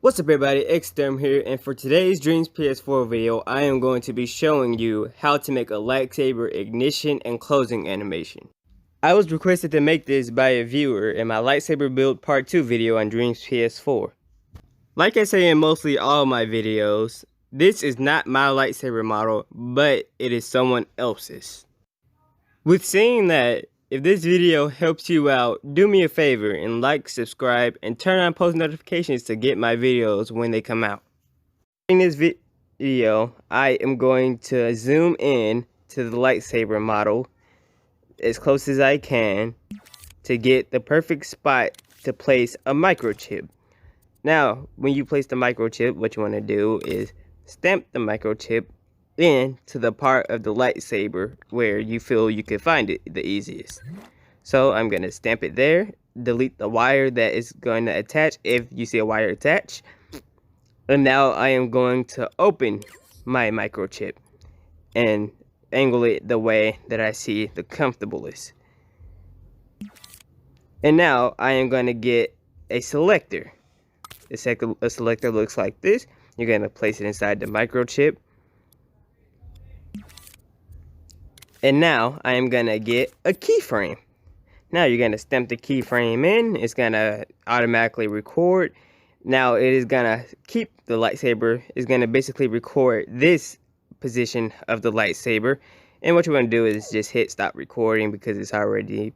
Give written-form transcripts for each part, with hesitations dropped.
What's up everybody, Xterm here, and for today's Dreams PS4 video, I am going to be showing you how to make a lightsaber ignition and closing animation. I was requested to make this by a viewer in my lightsaber build part 2 video on Dreams PS4. Like I say in mostly all my videos, this is not my lightsaber model, but it is someone else's. With saying that, if this video helps you out, do me a favor and like, subscribe, and turn on post notifications to get my videos when they come out. In this video, I am going to zoom in to the lightsaber model as close as I can to get the perfect spot to place a microchip. Now, when you place the microchip, what you want to do is stamp the microchip into the part of the lightsaber where you feel you can find it the easiest. So I'm going to stamp it there, delete the wire that is going to attach if you see a wire attached. And now I am going to open my microchip and angle it the way that I see the comfortablest. And now I am going to get a selector. A selector looks like this. You're going to place it inside the microchip. And now I am going to get a keyframe. Now you're going to stamp the keyframe in. It's going to automatically record. Now it is going to keep the lightsaber. It's going to basically record this position of the lightsaber. And what you want to do is just hit stop recording because it's already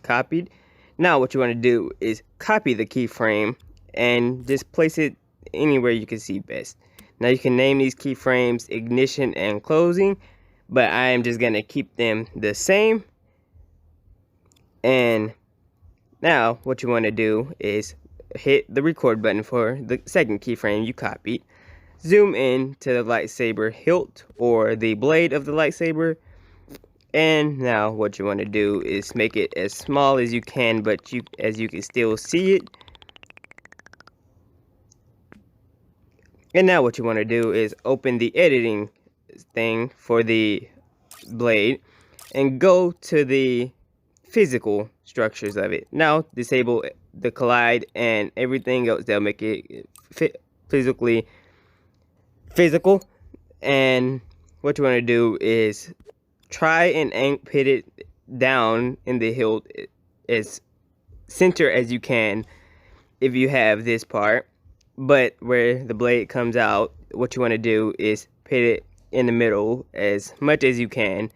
copied. Now what you want to do is copy the keyframe and just place it anywhere you can see best. Now you can name these keyframes ignition and closing, but I am just going to keep them the same. And now what you want to do is hit the record button for the second keyframe you copied. Zoom in to the lightsaber hilt or the blade of the lightsaber. And now what you want to do is make it as small as you can, but as you can still see it. And now what you want to do is open the editing thing for the blade and go to the physical structures of it. Now disable the collide and everything else that'll make it physical. And what you want to do is try and put it down in the hilt as center as you can if you have this part. But where the blade comes out, what you want to do is put it in the middle as much as you can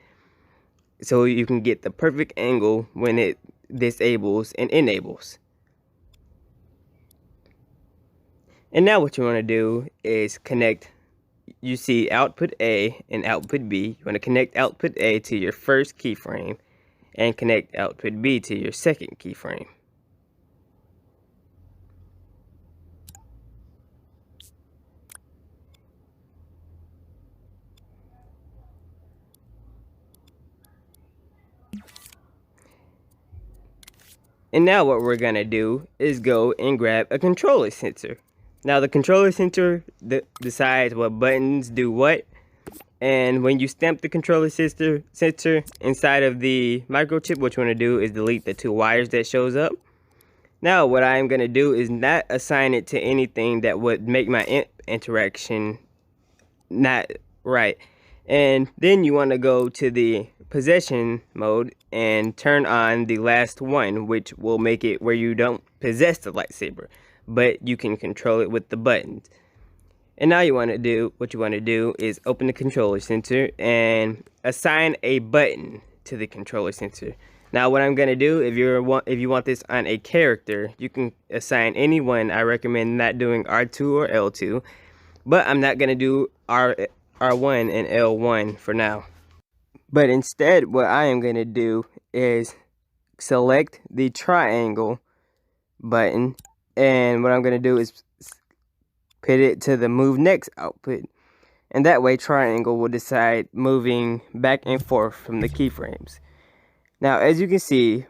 so you can get the perfect angle when it disables and enables. And now what you want to do is connect. You see output A and output B. You want to connect output A to your first keyframe and connect output B to your second keyframe. And now what we're going to do is go and grab a controller sensor. Now the controller sensor decides what buttons do what. And when you stamp the controller sensor inside of the microchip, what you want to do is delete the two wires that shows up. Now what I'm going to do is not assign it to anything that would make my interaction not right. And then you want to go to the possession mode and turn on the last one, which will make it where you don't possess the lightsaber, but you can control it with the buttons. And now what you want to do is open the controller sensor and assign a button to the controller sensor. Now what I'm going to do, if you want this on a character, you can assign any one. I recommend not doing R2 or L2, but I'm not going to do R1 and L1 for now. But instead, what I am going to do is select the triangle button. And what I'm going to do is put it to the move next output. And that way, triangle will decide moving back and forth from the keyframes. Now, as you can see,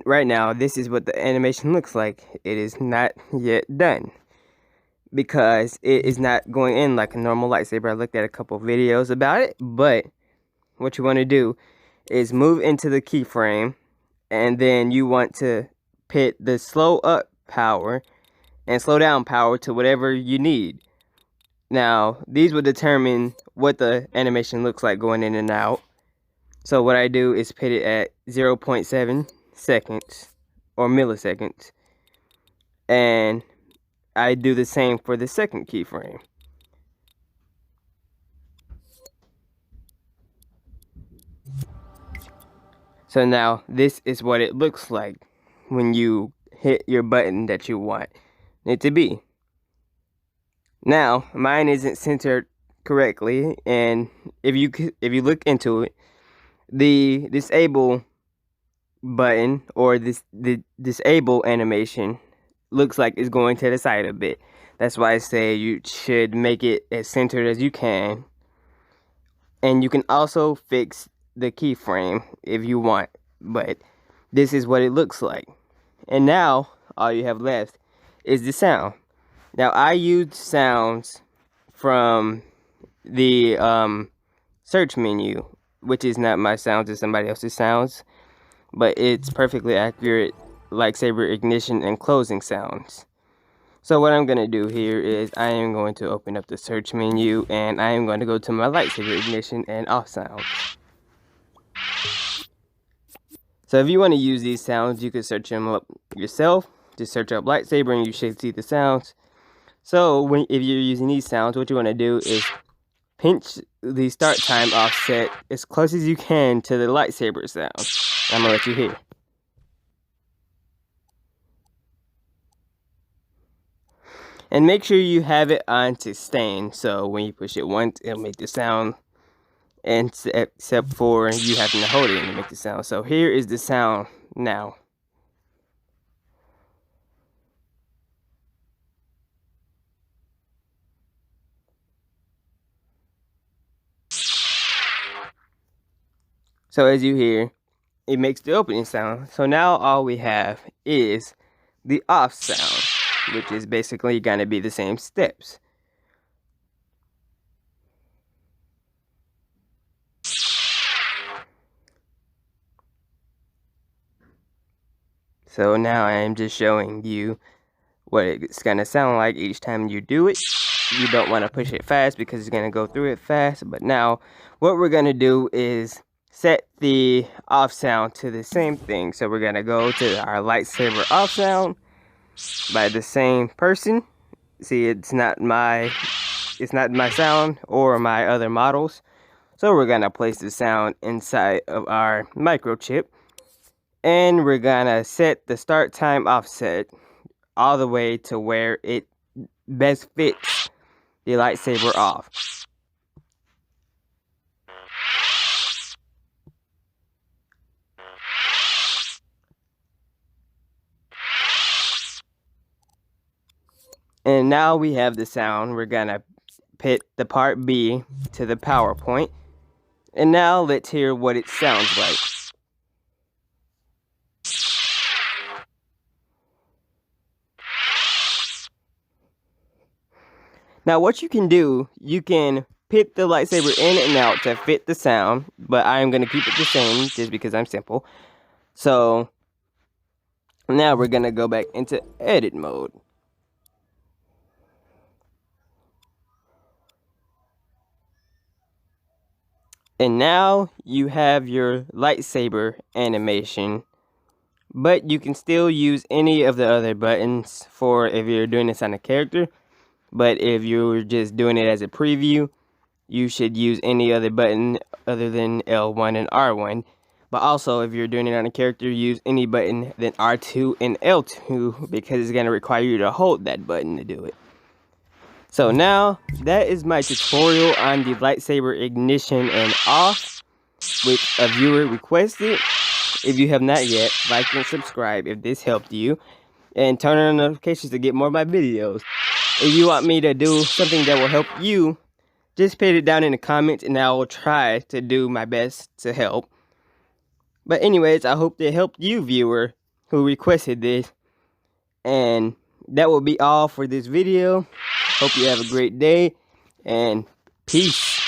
right now, this is what the animation looks like. It is not yet done, because it is not going in like a normal lightsaber. I looked at a couple videos about it, but what you want to do is move into the keyframe, and then you want to put the slow up power and slow down power to whatever you need. Now, these will determine what the animation looks like going in and out. So what I do is put it at 0.7 seconds or milliseconds. And I do the same for the second keyframe. So now this is what it looks like when you hit your button that you want it to be. Now, mine isn't centered correctly, and if you look into it, the disable button or the disable animation looks like it's going to the side a bit. That's why I say you should make it as centered as you can. And you can also fix the keyframe if you want, but this is what it looks like. And now all you have left is the sound. Now I used sounds from the search menu, which is not my sounds, it's somebody else's sounds, but it's perfectly accurate lightsaber ignition and closing sounds. So what I'm going to do here is I am going to open up the search menu and I am going to go to my lightsaber ignition and off sounds. So if you want to use these sounds, you can search them up yourself. Just search up lightsaber and you should see the sounds. So if you're using these sounds, what you want to do is pinch the start time offset as close as you can to the lightsaber sound. I'm going to let you hear. And make sure you have it on to sustain, so when you push it once, it'll make the sound, and except for you having to hold it to make the sound. So here is the sound now. So as you hear, it makes the opening sound. So now all we have is the off sound, which is basically going to be the same steps. So now I am just showing you what it's going to sound like each time you do it. You don't want to push it fast because it's going to go through it fast. But now what we're going to do is set the off sound to the same thing. So we're going to go to our lightsaber off sound by the same person. See, it's not my sound or my other models. So we're gonna place the sound inside of our microchip, and we're gonna set the start time offset all the way to where it best fits the lightsaber off. And now we have the sound. We're gonna put the part B to the PowerPoint. And now let's hear what it sounds like. Now what you can do, you can put the lightsaber in and out to fit the sound, but I am gonna keep it the same just because I'm simple. So now we're gonna go back into edit mode. And now you have your lightsaber animation, but you can still use any of the other buttons for if you're doing this on a character. But if you're just doing it as a preview, you should use any other button other than L1 and R1. But also, if you're doing it on a character, use any button than R2 and L2 because it's going to require you to hold that button to do it. So now, that is my tutorial on the lightsaber ignition and off, which a viewer requested. If you have not yet, like and subscribe if this helped you, and turn on notifications to get more of my videos. If you want me to do something that will help you, just put it down in the comments and I will try to do my best to help. But anyways, I hope they helped you, viewer, who requested this. And that will be all for this video. Hope you have a great day, and peace.